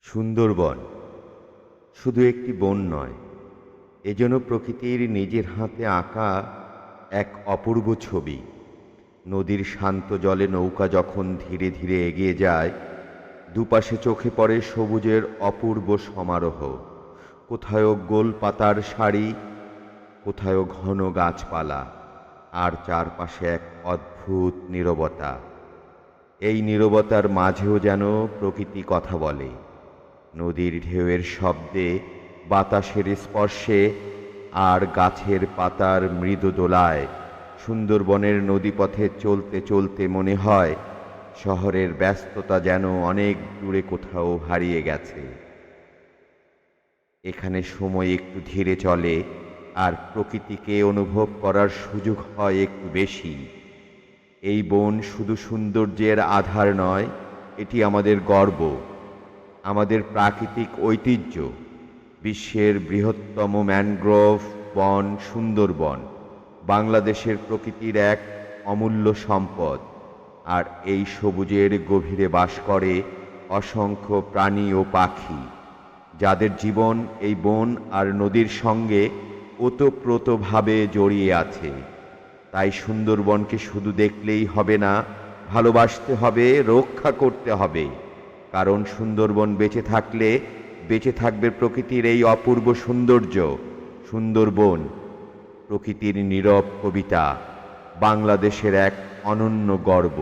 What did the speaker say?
সুন্দরবন শুধু একটি বন নয়, এ যেন প্রকৃতির নিজের হাতে আঁকা এক অপূর্ব ছবি। নদীর শান্ত জলে নৌকা যখন ধীরে ধীরে এগিয়ে যায়, দুপাশে চোখে পড়ে সবুজের অপূর্ব সমারোহ। কোথাও গোল পাতার সারি, কোথাও ঘন গাছপালা, আর চারপাশে এক অদ্ভুত নীরবতা। এই নীরবতার মাঝেও যেন প্রকৃতি কথা বলে, নদীর ঢেউয়ের শব্দে, বাতাসের স্পর্শে, আর গাছের পাতার মৃদু দোলায়। সুন্দরবনের নদীপথে চলতে চলতে মনে হয় শহরের ব্যস্ততা যেন অনেক দূরে কোথাও হারিয়ে গেছে। এখানে সময় একটু ধীরে চলে, আর প্রকৃতিকে অনুভব করার সুযোগ হয় একটু বেশি। এই বন শুধু সৌন্দর্যের আধার নয়, এটি আমাদের গর্ব, আমাদের প্রাকৃতিক ঐতিহ্য। বিশ্বের বৃহত্তম ম্যানগ্রোভ বন সুন্দরবন বাংলাদেশের প্রকৃতির এক অমূল্য সম্পদ। আর এই সবুজের গভীরে বাস করে অসংখ্য প্রাণী ও পাখি, যাদের জীবন এই বন আর নদীর সঙ্গে ওতপ্রোতভাবে জড়িয়ে আছে। তাই সুন্দরবনকে শুধু দেখলেই হবে না, ভালোবাসতে হবে, রক্ষা করতে হবে। কারণ সুন্দরবন বেঁচে থাকলে বেঁচে থাকবে প্রকৃতির এই অপূর্ব সৌন্দর্য। সুন্দরবন প্রকৃতির নীরব কবিতা, বাংলাদেশের এক অনন্য গর্ব।